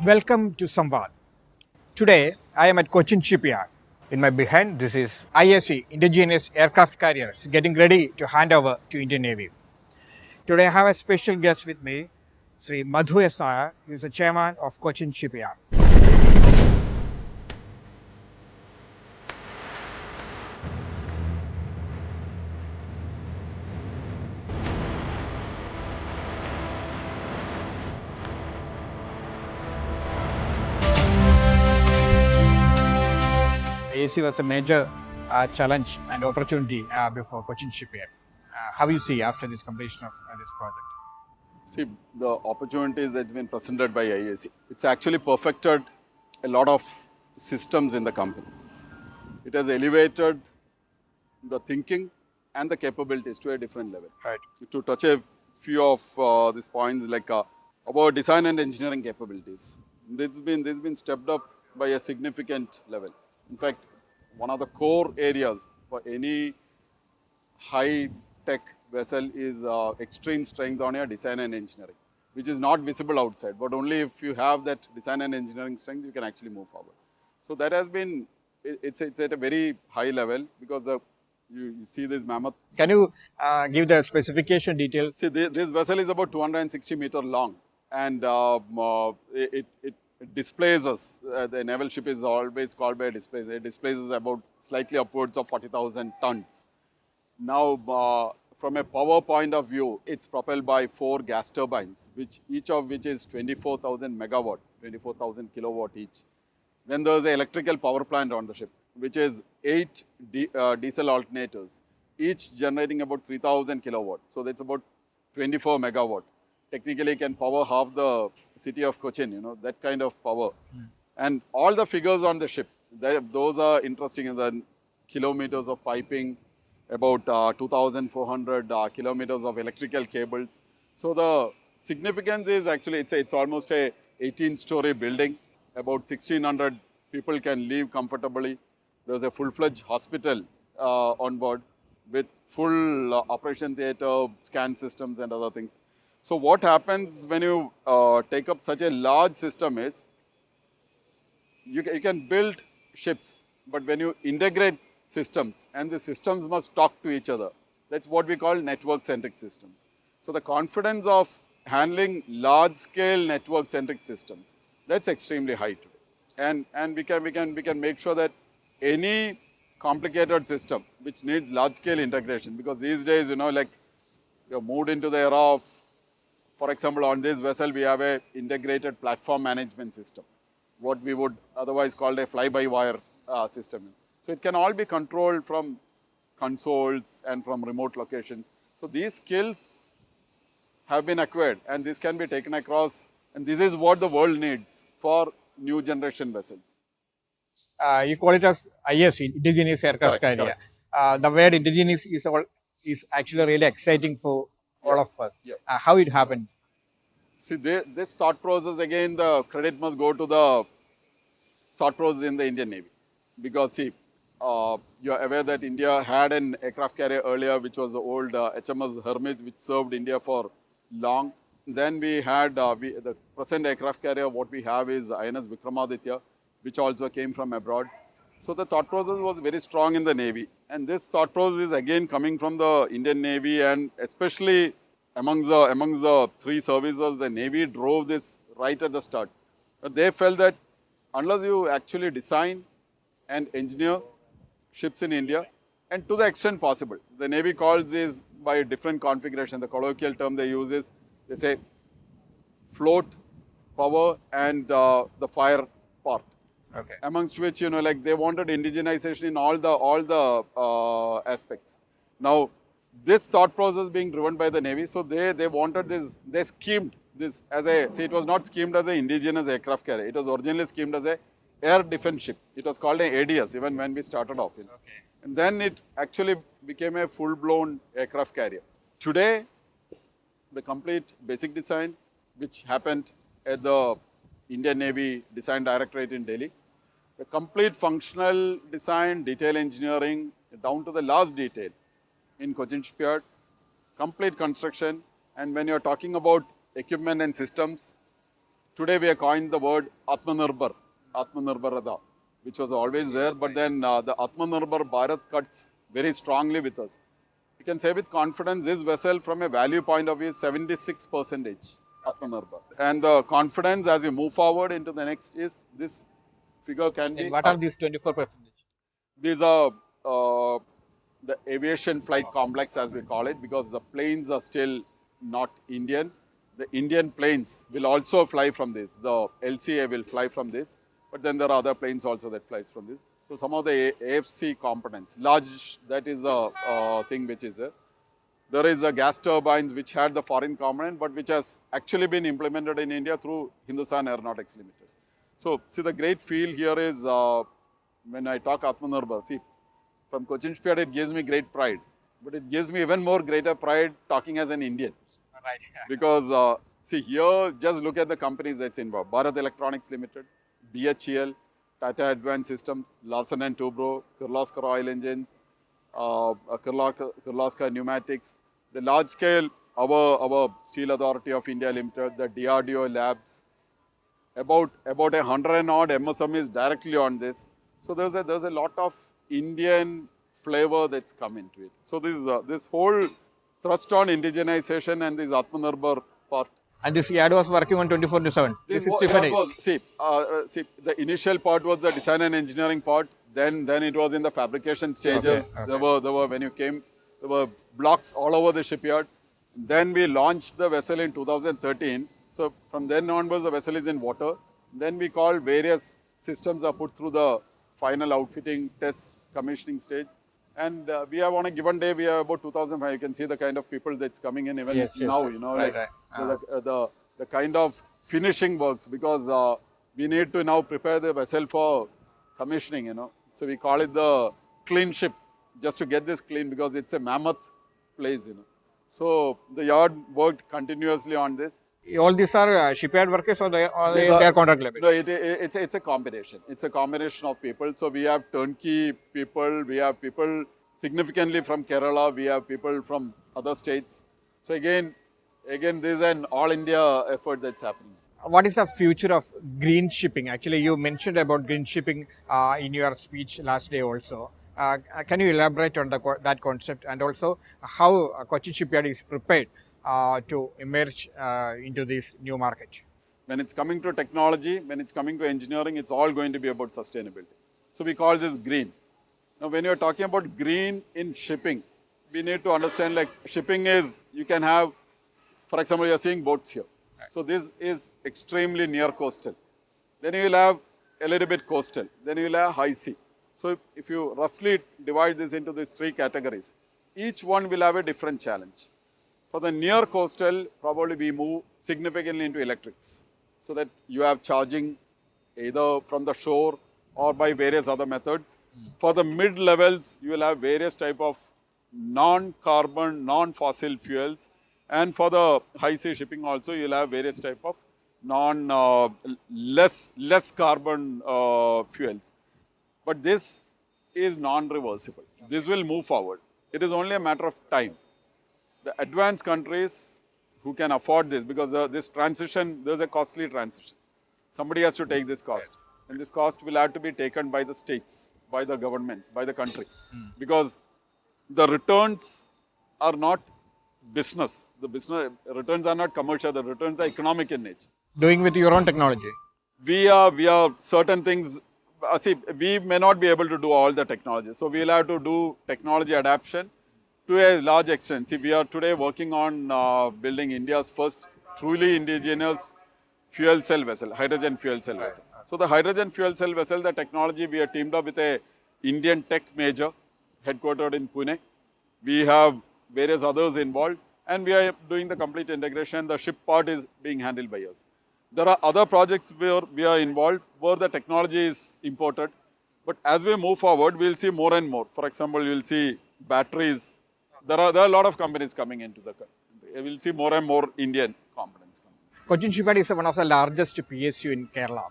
Welcome to Samvad. Today, I am at Cochin Shipyard. In my behind, this is ISC, indigenous aircraft carriers, getting ready to hand over to Indian Navy. Today, I have a special guest with me, Sri Madhu S Nair. He is the chairman of Cochin Shipyard. ISC was a major challenge and opportunity before Cochin Shipyard. How you see after this completion of this project? See, the opportunities that's been presented by IAC, it's actually perfected a lot of systems in the company. It has elevated the thinking and the capabilities to a different level. Right. To touch a few of these points, like about design and engineering capabilities, this has been stepped up by a significant level. In fact, one of the core areas for any high-tech vessel is extreme strength on your design and engineering, which is not visible outside, but only if you have that design and engineering strength, you can actually move forward. So that has been, it's at a very high level because you see this mammoth. Can you give the specification details? See, this vessel is about 260 meter long, and it displays us. The naval ship is always called by a displays. It displays us about slightly upwards of 40,000 tons. Now, from a power point of view, it's propelled by 4 gas turbines, each of which is 24,000 megawatt, 24,000 kilowatt each. Then there's an electrical power plant on the ship, which is 8 diesel alternators, each generating about 3,000 kilowatt. So that's about 24 megawatt. Technically, can power half the city of Cochin, that kind of power. And all the figures on the ship, those are interesting. The kilometers of piping, about 2,400 kilometers of electrical cables. So the significance is actually, it's almost a 18-story building. About 1,600 people can live comfortably. There's a full-fledged hospital on board with full operation theater, scan systems and other things. So what happens when you take up such a large system is, you can build ships, but when you integrate systems, and the systems must talk to each other, that's what we call network-centric systems. So the confidence of handling large-scale network-centric systems, that's extremely high today. And we can make sure that any complicated system which needs large-scale integration, because these days, like you're moved into the era of, for example, on this vessel, we have a integrated platform management system, what we would otherwise call a fly-by-wire system. So it can all be controlled from consoles and from remote locations. So these skills have been acquired, and this can be taken across, and this is what the world needs for new generation vessels. You call it as ISC, indigenous aircraft Correct, carrier. correct. The word indigenous is actually really exciting for all of us. Yeah. How it happened? See, this thought process, again, the credit must go to the thought process in the Indian Navy. Because see, you're aware that India had an aircraft carrier earlier, which was the old HMS Hermes, which served India for long. Then we had the present aircraft carrier, what we have is INS Vikramaditya, which also came from abroad. So the thought process was very strong in the Navy. And this thought process is again coming from the Indian Navy, and especially amongst the 3 services, the Navy drove this right at the start. But they felt that unless you actually design and engineer ships in India, and to the extent possible, the Navy calls this by a different configuration. The colloquial term they use is, they say, float, power, and the fire part. Okay. Amongst which, like they wanted indigenization in all the aspects. Now, this thought process being driven by the Navy, so they wanted this, they schemed this as it was not schemed as an indigenous aircraft carrier. It was originally schemed as a air defense ship. It was called an ADS even when we started off. Okay. And then it actually became a full-blown aircraft carrier. Today, the complete basic design, which happened at the Indian Navy Design Directorate in Delhi, the complete functional design, detail engineering, down to the last detail in Cochin Shipyard, complete construction, and when you're talking about equipment and systems, today we have coined the word Atmanirbharata, which was always there, but then the Atmanirbhar Bharat cuts very strongly with us. You can say with confidence, this vessel from a value point of view is 76% Atmanirbhar. And the confidence as you move forward into the next is this figure can be. And what are these 24%? These are the aviation flight complex, as we call it, because the planes are still not Indian. The Indian planes will also fly from this. The LCA will fly from this, but then there are other planes also that flies from this. So some of the AFC components, large, that is the thing which is there. There is a gas turbines which had the foreign component, but which has actually been implemented in India through Hindustan Aeronautics Limited. So see, the great feel here is when I talk Atmanirbhar, see, from Cochin Shipyard, it gives me great pride, but it gives me even more greater pride talking as an Indian. Right. Because see here, just look at the companies that's involved. Bharat Electronics Limited, BHEL, Tata Advanced Systems, Larsen and Toubro, Kirloskar Oil Engines, Kirloskar Pneumatics, the large scale, our Steel Authority of India Limited, the DRDO labs, about 100 and odd MSMEs directly on this. So there's a lot of Indian flavor that's come into it. So this whole thrust on indigenization and this Atmanirbhar part. And this yard was working on 24/7, This 365 days. see, the initial part was the design and engineering part. Then it was in the fabrication stages. Okay. There were when you came, there were blocks all over the shipyard. Then we launched the vessel in 2013. So from then onwards, the vessel is in water. Then we call various systems are put through the final outfitting, test, commissioning stage. And we have on a given day, we have about 2,005. You can see the kind of people that's coming in even now, you know, Right, like right. so the kind of finishing works, because we need to now prepare the vessel for commissioning, you know. So we call it the clean ship, just to get this clean, because it's a mammoth place, you know. So the yard worked continuously on this. All these are shipyard workers or they These are contract labor? No, it's a combination. It's a combination of people. So we have turnkey people, we have people significantly from Kerala, we have people from other states. So again, this is an all India effort that's happening. What is the future of green shipping? Actually, you mentioned about green shipping in your speech last day also. Can you elaborate on that concept, and also how Cochin Shipyard is prepared to emerge into this new market? When it's coming to technology, when it's coming to engineering, it's all going to be about sustainability. So we call this green. Now, when you're talking about green in shipping, we need to understand, like, shipping is, you can have, for example, you're seeing boats here. So this is extremely near coastal. Then you will have a little bit coastal. Then you will have high sea. So if you roughly divide this into these three categories, each one will have a different challenge. For the near coastal, probably we move significantly into electrics, so that you have charging either from the shore or by various other methods. For the mid levels, you will have various type of non-carbon, non-fossil fuels. And for the high sea shipping also, you will have various type of less carbon fuels. But this is non-reversible. This will move forward. It is only a matter of time. The advanced countries who can afford this, because this transition, there's a costly transition. Somebody has to take this cost. And this cost will have to be taken by the states, by the governments, by the country. Because the returns are not business. The business returns are not commercial. The returns are economic in nature. Doing with your own technology. We are certain things. See, we may not be able to do all the technology. So we'll have to do technology adaptation to a large extent. See, we are today working on building India's first truly indigenous fuel cell vessel, hydrogen fuel cell vessel. So the hydrogen fuel cell vessel, the technology, we are teamed up with a Indian tech major headquartered in Pune. We have various others involved, and we are doing the complete integration. The ship part is being handled by us. There are other projects where we are involved, where the technology is imported. But as we move forward, we'll see more and more. For example, you'll see batteries. There are a lot of companies coming into the country. We'll see more and more Indian components coming. Cochin Shipyard is one of the largest PSU in Kerala.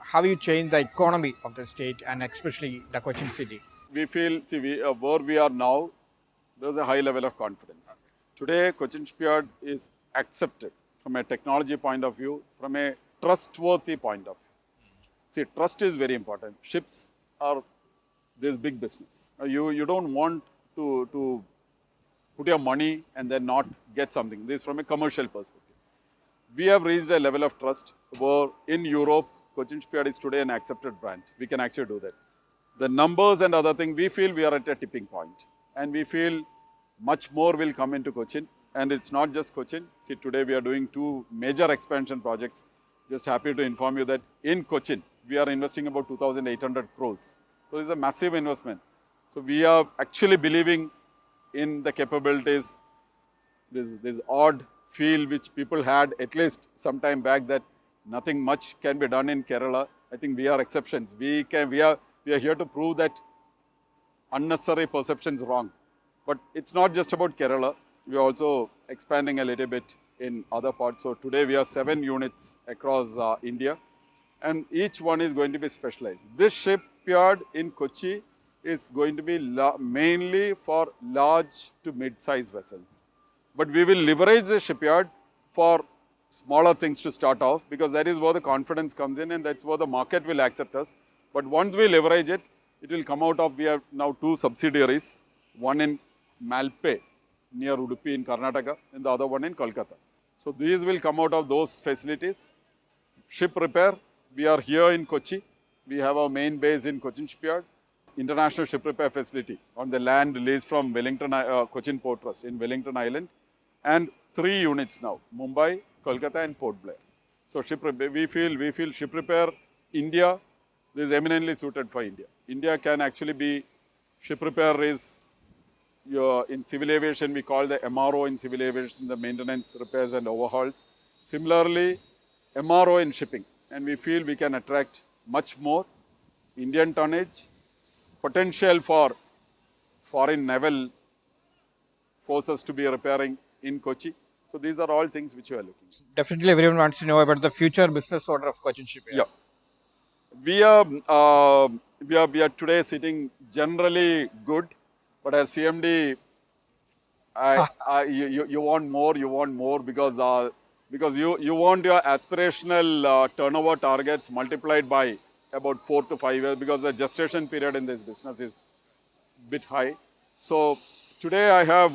How you change the economy of the state and especially the Cochin city? We feel, see, where we are now, there's a high level of confidence. Today, Cochin Shipyard is accepted from a technology point of view, from a trustworthy point of view. See, trust is very important. Ships are this big business. You don't want to put your money and then not get something. This is from a commercial perspective. We have reached a level of trust where in Europe, Cochin Shipyard is today an accepted brand. We can actually do that. The numbers and other thing, we feel we are at a tipping point, and we feel much more will come into Cochin. And it's not just Cochin. See, today we are doing 2 major expansion projects. Just happy to inform you that in Cochin, we are investing about 2,800 crores. So it's a massive investment. So we are actually believing in the capabilities, this odd feel which people had at least some time back that nothing much can be done in Kerala. I think we are exceptions. We are here to prove that unnecessary perceptions wrong. But it's not just about Kerala. We are also expanding a little bit in other parts. So today we have 7 units across India, and each one is going to be specialized. This shipyard in Kochi is going to be mainly for large to mid-size vessels. But we will leverage the shipyard for smaller things to start off, because that is where the confidence comes in, and that's where the market will accept us. But once we leverage it, it will come out of, we have now 2 subsidiaries, one in Malpe near Udupi in Karnataka, and the other one in Kolkata. So these will come out of those facilities. Ship repair, we are here in Kochi. We have our main base in Cochin Shipyard, international ship repair facility on the land leased from Wellington, Cochin Port Trust in Wellington Island, and 3 units now, Mumbai, Kolkata and Port Blair. So ship repair, we feel ship repair, India, this is eminently suited for India. India can actually be, ship repair is, in civil aviation we call the MRO in civil aviation, the maintenance, repairs and overhauls. Similarly, MRO in shipping, and we feel we can attract much more Indian tonnage, potential for foreign naval forces to be repairing in Kochi. So these are all things which we are looking at. Definitely, everyone wants to know about the future business order of Cochin Shipyard. Yeah. We are today sitting generally good, but as CMD, you want more because you want your aspirational turnover targets multiplied by about 4 to 5 years, because the gestation period in this business is bit high. So today I have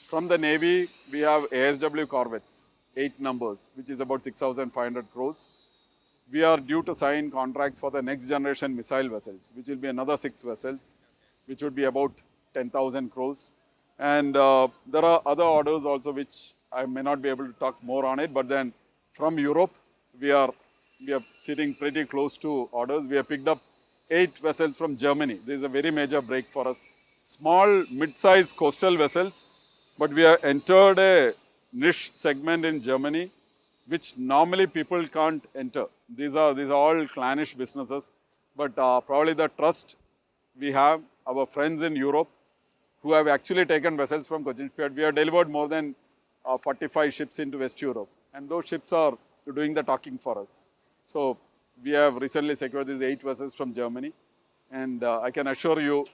from the Navy we have ASW corvettes, 8 numbers, which is about 6,500 crores. We are due to sign contracts for the next generation missile vessels, which will be another 6 vessels, which would be about 10,000 crores. And there are other orders also which I may not be able to talk more on it, but then from Europe, we are sitting pretty close to orders. We have picked up 8 vessels from Germany. This is a very major break for us. Small, mid-sized coastal vessels, but we have entered a niche segment in Germany, which normally people can't enter. These are all clannish businesses, but probably the trust we have, our friends in Europe, who have actually taken vessels from Cochin Shipyard. We have delivered more than 45 ships into West Europe, and those ships are doing the talking for us. So we have recently secured these 8 vessels from Germany, and I can assure you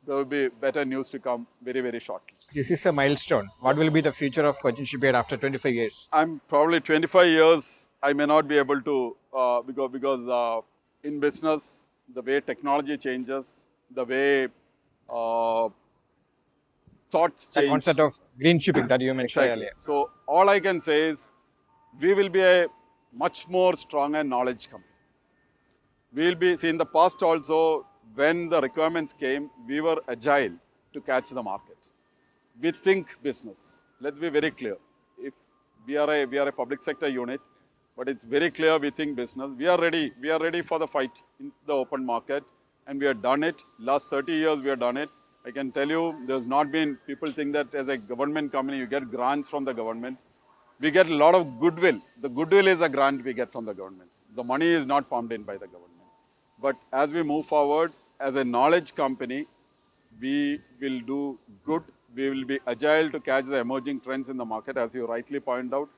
there will be better news to come very, very shortly. This is a milestone. What will be the future of Cochin Shipyard after 25 years? I'm probably 25 years, I may not be able to, because in business, the way technology changes, the way thoughts The change. concept of green shipping that you mentioned Exactly. earlier. So all I can say is we will be a much more stronger knowledge company. We will be, see, in the past also, when the requirements came, we were agile to catch the market. We think business. Let's be very clear. If we are a public sector unit, but it's very clear we think business. We are ready. We are ready for the fight in the open market, and we have done it. Last 30 years we have done it. I can tell you, there's not been, people think that as a government company, you get grants from the government. We get a lot of goodwill. The goodwill is a grant we get from the government. The money is not pumped in by the government. But as we move forward, as a knowledge company, we will do good. We will be agile to catch the emerging trends in the market. As you rightly point out,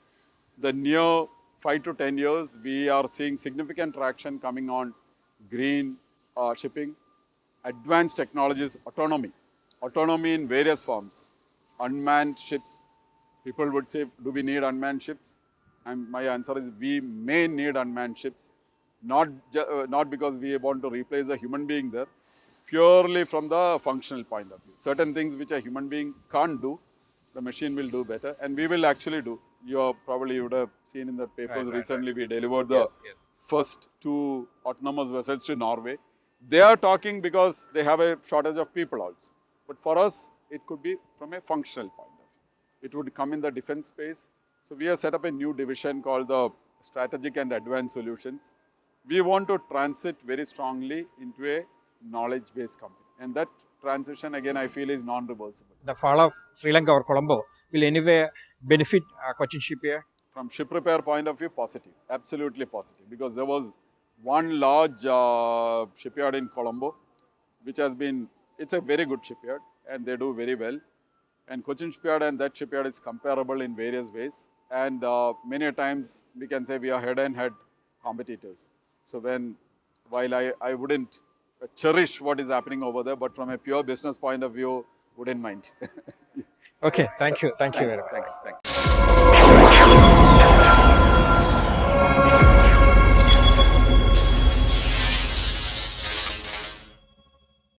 the near 5 to 10 years, we are seeing significant traction coming on green shipping, advanced technologies, autonomy in various forms, unmanned ships. People would say, do we need unmanned ships? My answer is we may need unmanned ships, not because we want to replace a human being there, purely from the functional point of view. Certain things which a human being can't do, the machine will do better, and we will actually do. You would have seen in the papers recently, we delivered the first 2 autonomous vessels to Norway. They are talking because they have a shortage of people also. But for us, it could be from a functional point of view. It would come in the defense space. So we have set up a new division called the Strategic and Advanced Solutions. We want to transit very strongly into a knowledge-based company. And that transition, again, I feel is non-reversible. The fall of Sri Lanka or Colombo will anyway benefit Cochin Shipyard? From ship repair point of view, positive, absolutely positive, because there was one large shipyard in Colombo, which has been, it's a very good shipyard and they do very well. And Cochin Shipyard and that shipyard is comparable in various ways. And many times we can say we are head and head competitors. So while I wouldn't cherish what is happening over there, but from a pure business point of view, wouldn't mind. Okay, thank you very much. Thanks.